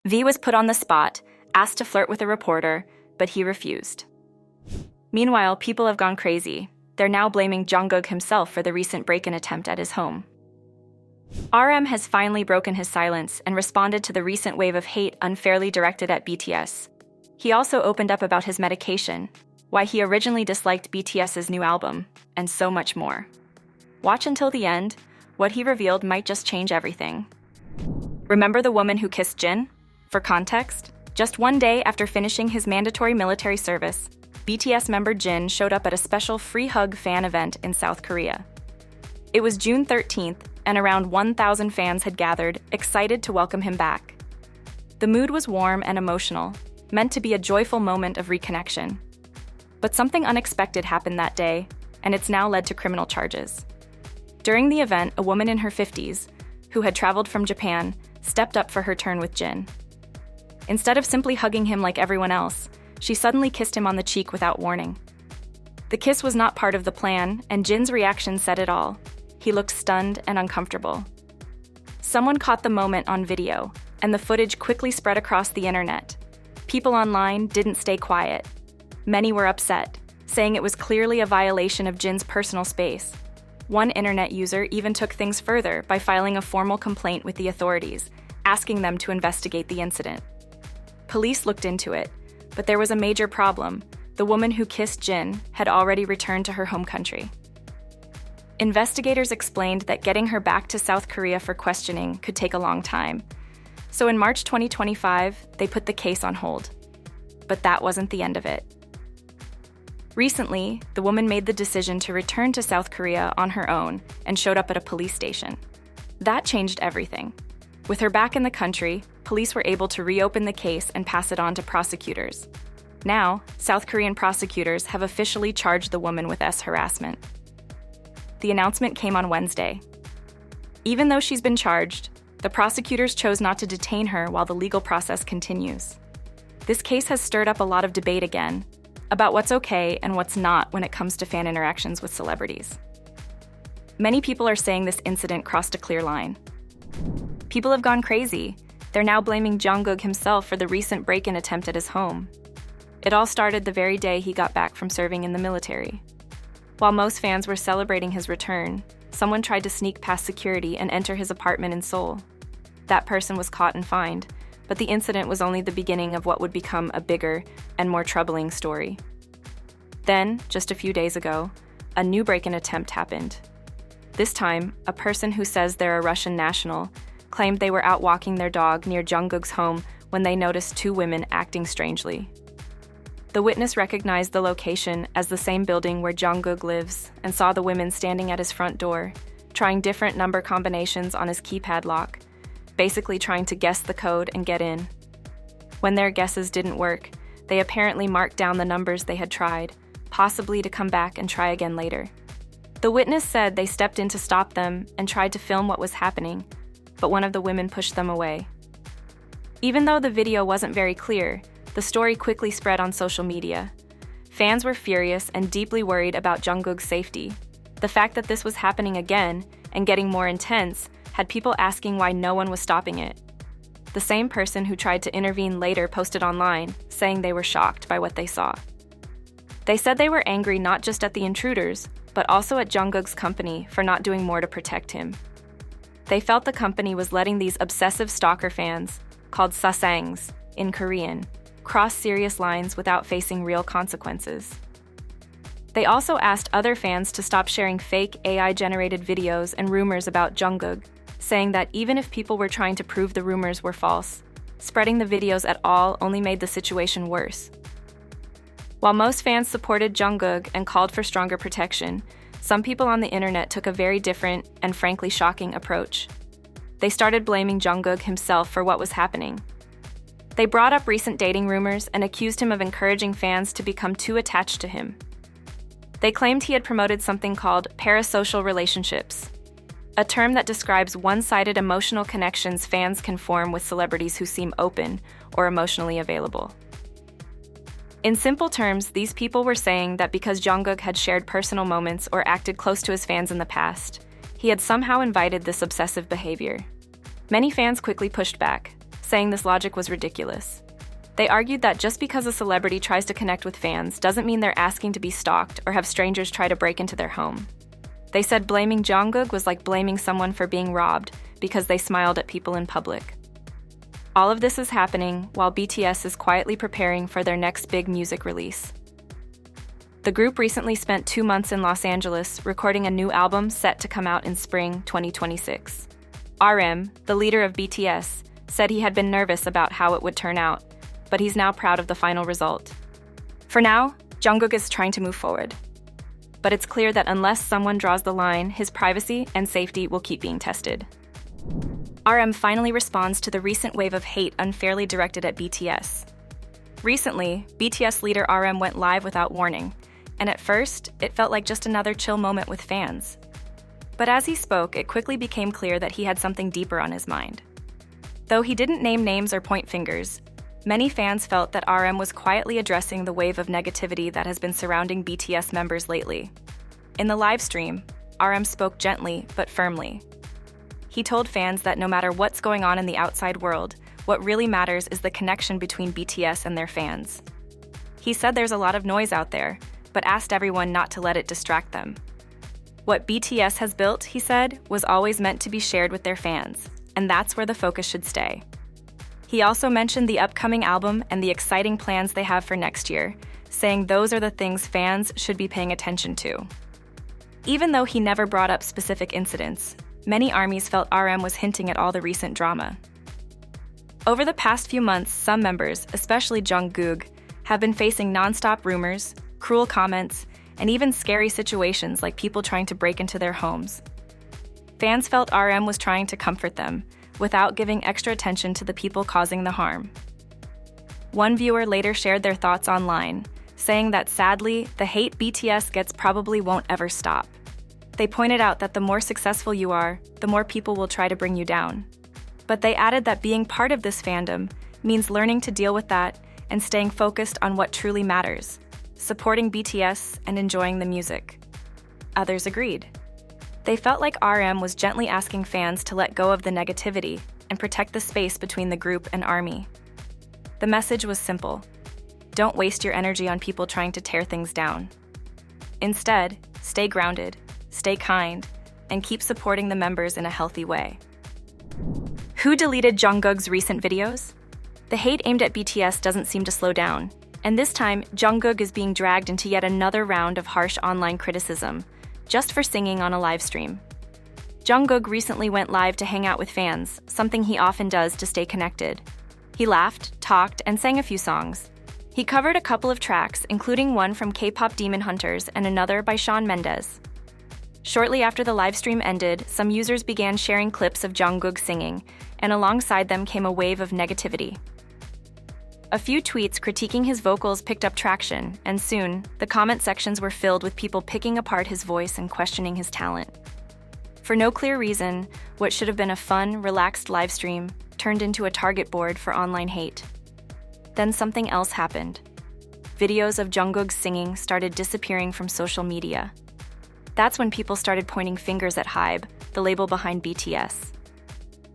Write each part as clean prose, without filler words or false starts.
V was put on the spot, asked to flirt with a reporter, but he refused. Meanwhile, people have gone crazy. They're now blaming Jungkook himself for the recent break-in attempt at his home. RM has finally broken his silence and responded to the recent wave of hate unfairly directed at BTS. He also opened up about his medication, why he originally disliked BTS's new album, and so much more. Watch until the end. What he revealed might just change everything. Remember the woman who kissed Jin? For context, just one day after finishing his mandatory military service, BTS member Jin showed up at a special free hug fan event in South Korea. It was June 13th, and around 1,000 fans had gathered, excited to welcome him back. The mood was warm and emotional, meant to be a joyful moment of reconnection. But something unexpected happened that day, and it's now led to criminal charges. During the event, a woman in her 50s, who had traveled from Japan, stepped up for her turn with Jin. Instead of simply hugging him like everyone else, she suddenly kissed him on the cheek without warning. The kiss was not part of the plan, and Jin's reaction said it all. He looked stunned and uncomfortable. Someone caught the moment on video, and the footage quickly spread across the internet. People online didn't stay quiet. Many were upset, saying it was clearly a violation of Jin's personal space. One internet user even took things further by filing a formal complaint with the authorities, asking them to investigate the incident. Police looked into it, but there was a major problem. The woman who kissed Jin had already returned to her home country. Investigators explained that getting her back to South Korea for questioning could take a long time. So in March 2025, they put the case on hold. But that wasn't the end of it. Recently, the woman made the decision to return to South Korea on her own and showed up at a police station. That changed everything. With her back in the country, police were able to reopen the case and pass it on to prosecutors. Now, South Korean prosecutors have officially charged the woman with harassment. The announcement came on Wednesday. Even though she's been charged, the prosecutors chose not to detain her while the legal process continues. This case has stirred up a lot of debate again about what's okay and what's not when it comes to fan interactions with celebrities. Many people are saying this incident crossed a clear line. People have gone crazy. They're now blaming Jungkook himself for the recent break-in attempt at his home. It all started the very day he got back from serving in the military. While most fans were celebrating his return, someone tried to sneak past security and enter his apartment in Seoul. That person was caught and fined, but the incident was only the beginning of what would become a bigger and more troubling story. Then, just a few days ago, a new break-in attempt happened. This time, a person who says they're a Russian national claimed they were out walking their dog near Jungkook's home when they noticed two women acting strangely. The witness recognized the location as the same building where Jungkook lives and saw the women standing at his front door, trying different number combinations on his keypad lock, basically trying to guess the code and get in. When their guesses didn't work, they apparently marked down the numbers they had tried, possibly to come back and try again later. The witness said they stepped in to stop them and tried to film what was happening, but one of the women pushed them away. Even though the video wasn't very clear, the story quickly spread on social media. Fans were furious and deeply worried about Jungkook's safety. The fact that this was happening again and getting more intense had people asking why no one was stopping it. The same person who tried to intervene later posted online, saying they were shocked by what they saw. They said they were angry not just at the intruders, but also at Jungkook's company for not doing more to protect him. They felt the company was letting these obsessive stalker fans, called sasangs in Korean, cross serious lines without facing real consequences. They also asked other fans to stop sharing fake AI-generated videos and rumors about Jungkook, saying that even if people were trying to prove the rumors were false, spreading the videos at all only made the situation worse. While most fans supported Jungkook and called for stronger protection, some people on the internet took a very different and frankly shocking approach. They started blaming Jungkook himself for what was happening. They brought up recent dating rumors and accused him of encouraging fans to become too attached to him. They claimed he had promoted something called parasocial relationships, a term that describes one-sided emotional connections fans can form with celebrities who seem open or emotionally available. In simple terms, these people were saying that because Jungkook had shared personal moments or acted close to his fans in the past, he had somehow invited this obsessive behavior. Many fans quickly pushed back, saying this logic was ridiculous. They argued that just because a celebrity tries to connect with fans doesn't mean they're asking to be stalked or have strangers try to break into their home. They said blaming Jungkook was like blaming someone for being robbed because they smiled at people in public. All of this is happening while BTS is quietly preparing for their next big music release. The group recently spent 2 months in Los Angeles recording a new album set to come out in spring 2026. RM, the leader of BTS, said he had been nervous about how it would turn out, but he's now proud of the final result. For now, Jungkook is trying to move forward. But it's clear that unless someone draws the line, his privacy and safety will keep being tested. RM finally responds to the recent wave of hate unfairly directed at BTS. Recently, BTS leader RM went live without warning, and at first, it felt like just another chill moment with fans. But as he spoke, it quickly became clear that he had something deeper on his mind. Though he didn't name names or point fingers, many fans felt that RM was quietly addressing the wave of negativity that has been surrounding BTS members lately. In the live stream, RM spoke gently but firmly. He told fans that no matter what's going on in the outside world, what really matters is the connection between BTS and their fans. He said there's a lot of noise out there, but asked everyone not to let it distract them. What BTS has built, he said, was always meant to be shared with their fans, and that's where the focus should stay. He also mentioned the upcoming album and the exciting plans they have for next year, saying those are the things fans should be paying attention to. Even though he never brought up specific incidents, many ARMYs felt RM was hinting at all the recent drama. Over the past few months, some members, especially Jungkook, have been facing non-stop rumors, cruel comments, and even scary situations like people trying to break into their homes. Fans felt RM was trying to comfort them, without giving extra attention to the people causing the harm. One viewer later shared their thoughts online, saying that sadly, the hate BTS gets probably won't ever stop. They pointed out that the more successful you are, the more people will try to bring you down. But they added that being part of this fandom means learning to deal with that and staying focused on what truly matters, supporting BTS and enjoying the music. Others agreed. They felt like RM was gently asking fans to let go of the negativity and protect the space between the group and ARMY. The message was simple. Don't waste your energy on people trying to tear things down. Instead, stay grounded, stay kind, and keep supporting the members in a healthy way. Who deleted Jungkook's recent videos? The hate aimed at BTS doesn't seem to slow down, and this time, Jungkook is being dragged into yet another round of harsh online criticism, just for singing on a live stream. Jungkook recently went live to hang out with fans, something he often does to stay connected. He laughed, talked, and sang a few songs. He covered a couple of tracks, including one from K-pop Demon Hunters and another by Shawn Mendes. Shortly after the live stream ended, some users began sharing clips of Jungkook singing, and alongside them came a wave of negativity. A few tweets critiquing his vocals picked up traction, and soon, the comment sections were filled with people picking apart his voice and questioning his talent. For no clear reason, what should have been a fun, relaxed live stream turned into a target board for online hate. Then something else happened. Videos of Jungkook's singing started disappearing from social media. That's when people started pointing fingers at HYBE, the label behind BTS.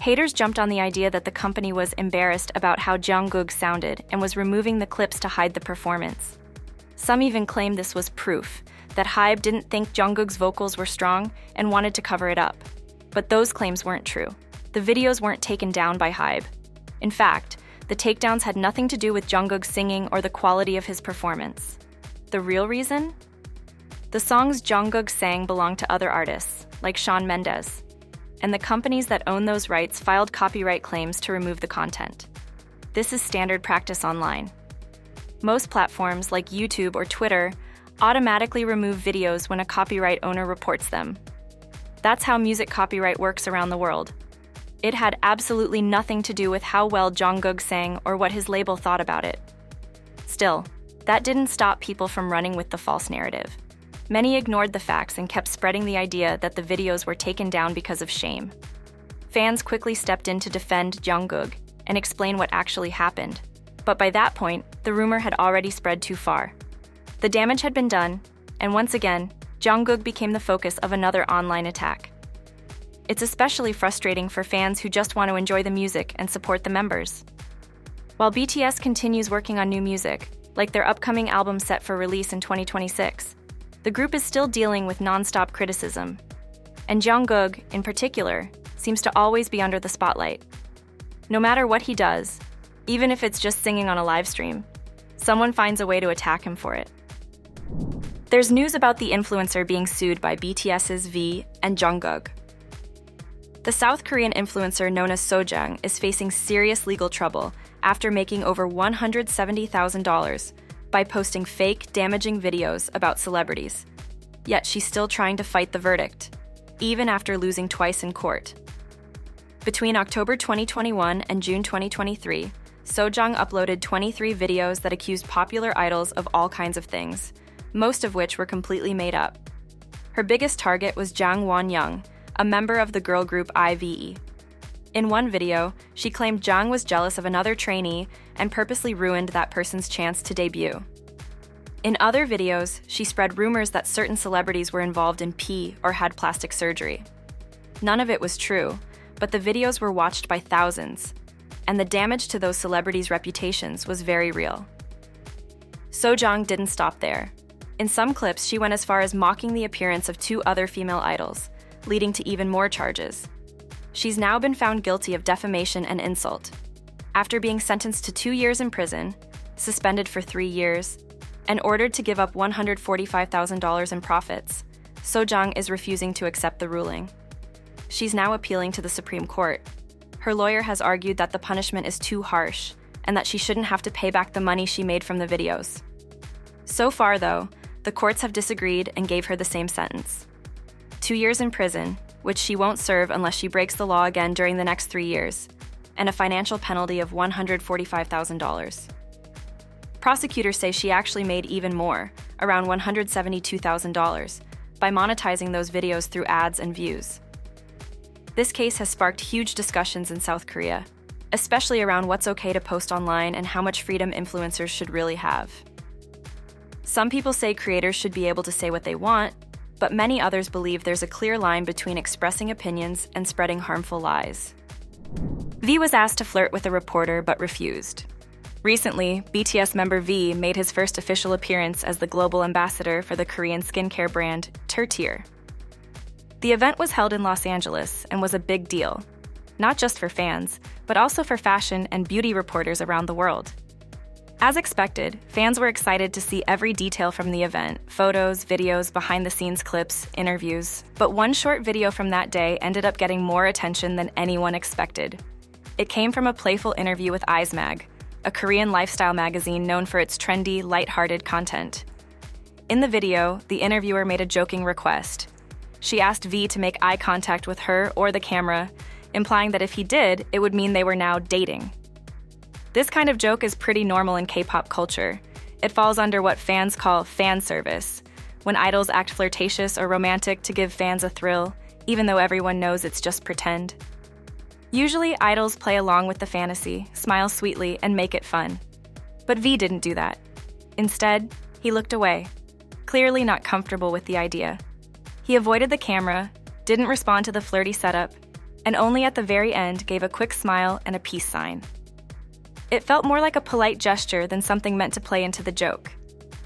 Haters jumped on the idea that the company was embarrassed about how Jungkook sounded and was removing the clips to hide the performance. Some even claimed this was proof that HYBE didn't think Jungkook's vocals were strong and wanted to cover it up. But those claims weren't true. The videos weren't taken down by HYBE. In fact, the takedowns had nothing to do with Jungkook's singing or the quality of his performance. The real reason? The songs Jungkook sang belonged to other artists, like Shawn Mendes, and the companies that own those rights filed copyright claims to remove the content. This is standard practice online. Most platforms, like YouTube or Twitter, automatically remove videos when a copyright owner reports them. That's how music copyright works around the world. It had absolutely nothing to do with how well Jungkook sang or what his label thought about it. Still, that didn't stop people from running with the false narrative. Many ignored the facts and kept spreading the idea that the videos were taken down because of shame. Fans quickly stepped in to defend Jungkook and explain what actually happened. But by that point, the rumor had already spread too far. The damage had been done, and once again, Jungkook became the focus of another online attack. It's especially frustrating for fans who just want to enjoy the music and support the members. While BTS continues working on new music, like their upcoming album set for release in 2026, the group is still dealing with non-stop criticism. And Jungkook, in particular, seems to always be under the spotlight. No matter what he does, even if it's just singing on a live stream, someone finds a way to attack him for it. There's news about the influencer being sued by BTS's V and Jungkook. The South Korean influencer known as Suga is facing serious legal trouble after making over $170,000 by posting fake, damaging videos about celebrities. Yet she's still trying to fight the verdict, even after losing twice in court. Between October 2021 and June 2023, Sojang uploaded 23 videos that accused popular idols of all kinds of things, most of which were completely made up. Her biggest target was Jang Won-young, a member of the girl group IVE. In one video, she claimed Jang was jealous of another trainee and purposely ruined that person's chance to debut. In other videos, she spread rumors that certain celebrities were involved in pee or had plastic surgery. None of it was true, but the videos were watched by thousands, and the damage to those celebrities' reputations was very real. Sojang didn't stop there. In some clips, she went as far as mocking the appearance of two other female idols, leading to even more charges. She's now been found guilty of defamation and insult. After being sentenced to 2 years in prison, suspended for 3 years, and ordered to give up $145,000 in profits, Sojang is refusing to accept the ruling. She's now appealing to the Supreme Court. Her lawyer has argued that the punishment is too harsh and that she shouldn't have to pay back the money she made from the videos. So far, though, the courts have disagreed and gave her the same sentence. 2 years in prison, which she won't serve unless she breaks the law again during the next 3 years, and a financial penalty of $145,000. Prosecutors say she actually made even more, around $172,000, by monetizing those videos through ads and views. This case has sparked huge discussions in South Korea, especially around what's okay to post online and how much freedom influencers should really have. Some people say creators should be able to say what they want, but many others believe there's a clear line between expressing opinions and spreading harmful lies. V was asked to flirt with a reporter but refused. Recently, BTS member V made his first official appearance as the global ambassador for the Korean skincare brand Flirt. The event was held in Los Angeles and was a big deal, not just for fans, but also for fashion and beauty reporters around the world. As expected, fans were excited to see every detail from the event: photos, videos, behind-the-scenes clips, interviews. But one short video from that day ended up getting more attention than anyone expected. It came from a playful interview with Eyes Mag, a Korean lifestyle magazine known for its trendy, light-hearted content. In the video, the interviewer made a joking request. She asked V to make eye contact with her or the camera, implying that if he did, it would mean they were now dating. This kind of joke is pretty normal in K-pop culture. It falls under what fans call fan service, when idols act flirtatious or romantic to give fans a thrill, even though everyone knows it's just pretend. Usually, idols play along with the fantasy, smile sweetly, and make it fun. But V didn't do that. Instead, he looked away, clearly not comfortable with the idea. He avoided the camera, didn't respond to the flirty setup, and only at the very end gave a quick smile and a peace sign. It felt more like a polite gesture than something meant to play into the joke.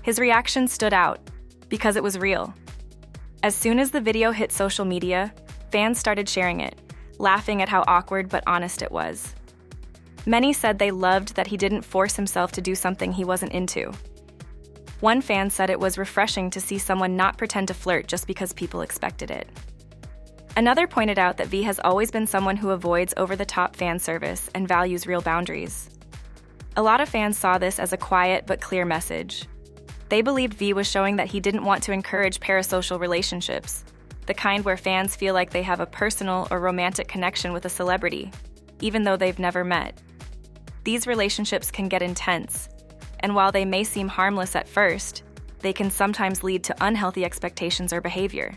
His reaction stood out, because it was real. As soon as the video hit social media, fans started sharing it, laughing at how awkward but honest it was. Many said they loved that he didn't force himself to do something he wasn't into. One fan said it was refreshing to see someone not pretend to flirt just because people expected it. Another pointed out that V has always been someone who avoids over-the-top fan service and values real boundaries. A lot of fans saw this as a quiet but clear message. They believed V was showing that he didn't want to encourage parasocial relationships, the kind where fans feel like they have a personal or romantic connection with a celebrity, even though they've never met. These relationships can get intense, and while they may seem harmless at first, they can sometimes lead to unhealthy expectations or behavior.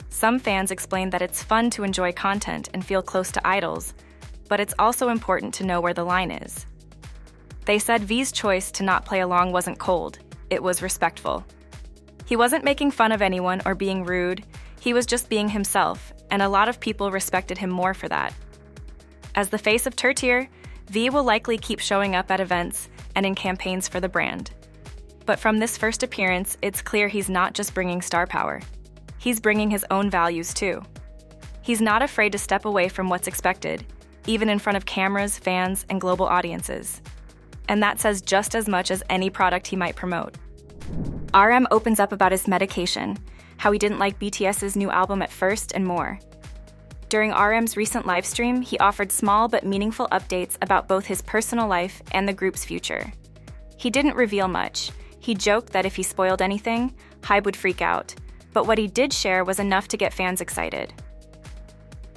Some fans explain that it's fun to enjoy content and feel close to idols, but it's also important to know where the line is. They said V's choice to not play along wasn't cold, it was respectful. He wasn't making fun of anyone or being rude, he was just being himself, and a lot of people respected him more for that. As the face of Tertier, V will likely keep showing up at events and in campaigns for the brand. But from this first appearance, it's clear he's not just bringing star power. He's bringing his own values too. He's not afraid to step away from what's expected, even in front of cameras, fans, and global audiences. And that says just as much as any product he might promote. RM opens up about his medication, how he didn't like BTS's new album at first, and more. During RM's recent livestream, he offered small but meaningful updates about both his personal life and the group's future. He didn't reveal much. He joked that if he spoiled anything, Hybe would freak out, but what he did share was enough to get fans excited.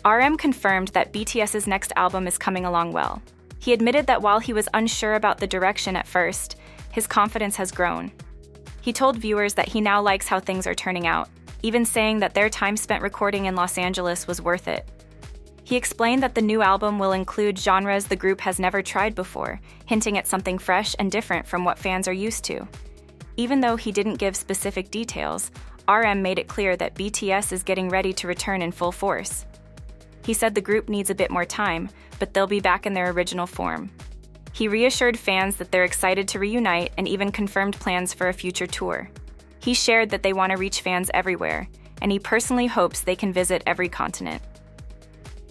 RM confirmed that BTS's next album is coming along well. He admitted that while he was unsure about the direction at first, his confidence has grown. He told viewers that he now likes how things are turning out, even saying that their time spent recording in Los Angeles was worth it. He explained that the new album will include genres the group has never tried before, hinting at something fresh and different from what fans are used to. Even though he didn't give specific details, RM made it clear that BTS is getting ready to return in full force. He said the group needs a bit more time, but they'll be back in their original form. He reassured fans that they're excited to reunite and even confirmed plans for a future tour. He shared that they want to reach fans everywhere, and he personally hopes they can visit every continent.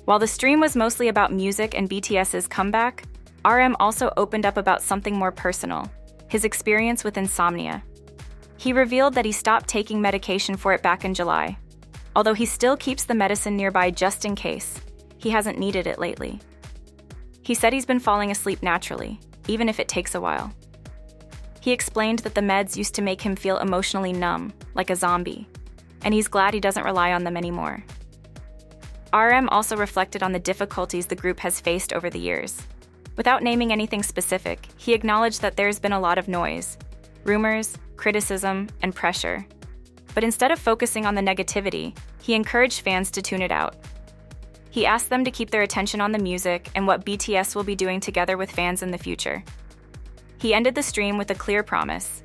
While the stream was mostly about music and BTS's comeback, RM also opened up about something more personal, his experience with insomnia. He revealed that he stopped taking medication for it back in July. Although he still keeps the medicine nearby just in case, he hasn't needed it lately. He said he's been falling asleep naturally, even if it takes a while. He explained that the meds used to make him feel emotionally numb, like a zombie, and he's glad he doesn't rely on them anymore. RM also reflected on the difficulties the group has faced over the years. Without naming anything specific, he acknowledged that there's been a lot of noise, rumors, criticism, and pressure. But instead of focusing on the negativity, he encouraged fans to tune it out. He asked them to keep their attention on the music and what BTS will be doing together with fans in the future. He ended the stream with a clear promise.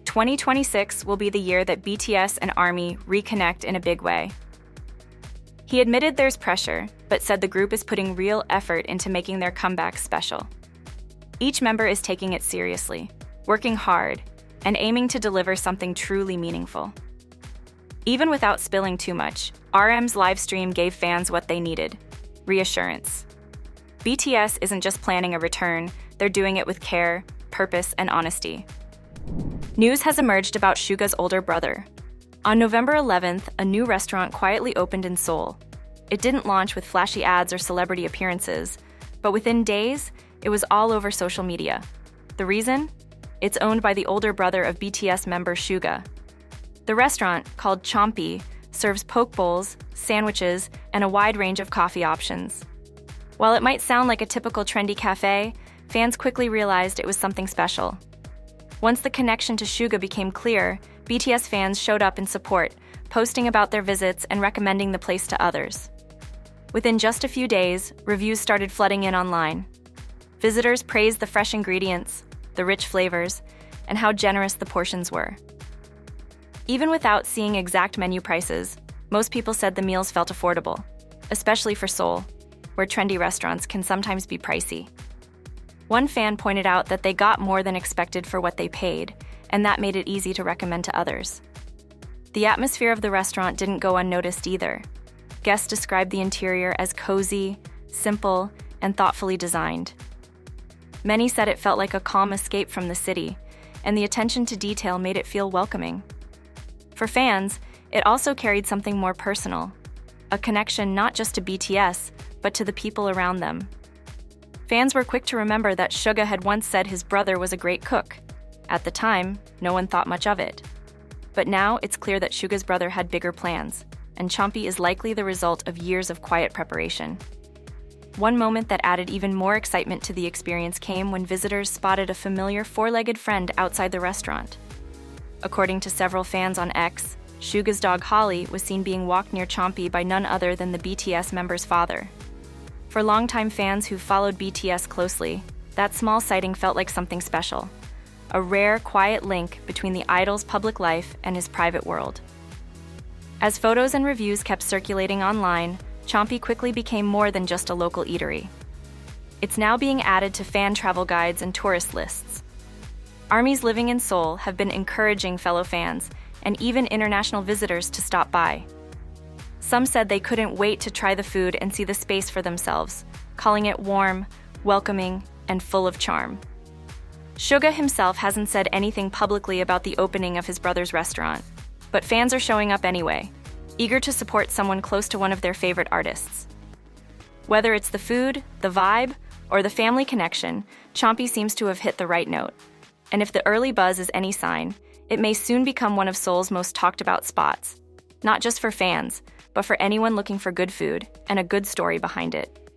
2026 will be the year that BTS and ARMY reconnect in a big way. He admitted there's pressure, but said the group is putting real effort into making their comeback special. Each member is taking it seriously, working hard, and aiming to deliver something truly meaningful. Even without spilling too much, RM's livestream gave fans what they needed: reassurance. BTS isn't just planning a return, they're doing it with care, purpose, and honesty. News has emerged about Suga's older brother. On November 11th, a new restaurant quietly opened in Seoul. It didn't launch with flashy ads or celebrity appearances, but within days, it was all over social media. The reason? It's owned by the older brother of BTS member Suga. The restaurant, called Chompy, serves poke bowls, sandwiches, and a wide range of coffee options. While it might sound like a typical trendy cafe, fans quickly realized it was something special. Once the connection to Suga became clear, BTS fans showed up in support, posting about their visits and recommending the place to others. Within just a few days, reviews started flooding in online. Visitors praised the fresh ingredients, the rich flavors, and how generous the portions were. Even without seeing exact menu prices, most people said the meals felt affordable, especially for Seoul, where trendy restaurants can sometimes be pricey. One fan pointed out that they got more than expected for what they paid, and that made it easy to recommend to others. The atmosphere of the restaurant didn't go unnoticed either. Guests described the interior as cozy, simple, and thoughtfully designed. Many said it felt like a calm escape from the city, and the attention to detail made it feel welcoming. For fans, it also carried something more personal, a connection not just to BTS, but to the people around them. Fans were quick to remember that Suga had once said his brother was a great cook. At the time, no one thought much of it. But now it's clear that Suga's brother had bigger plans, and Chompy is likely the result of years of quiet preparation. One moment that added even more excitement to the experience came when visitors spotted a familiar four-legged friend outside the restaurant. According to several fans on X, Suga's dog Holly was seen being walked near Chompy by none other than the BTS member's father. For longtime fans who followed BTS closely, that small sighting felt like something special, a rare, quiet link between the idol's public life and his private world. As photos and reviews kept circulating online, Chompi quickly became more than just a local eatery. It's now being added to fan travel guides and tourist lists. ARMYs living in Seoul have been encouraging fellow fans and even international visitors to stop by. Some said they couldn't wait to try the food and see the space for themselves, calling it warm, welcoming, and full of charm. Suga himself hasn't said anything publicly about the opening of his brother's restaurant, but fans are showing up anyway, eager to support someone close to one of their favorite artists. Whether it's the food, the vibe, or the family connection, Chompi seems to have hit the right note. And if the early buzz is any sign, it may soon become one of Seoul's most talked about spots, not just for fans, but for anyone looking for good food and a good story behind it.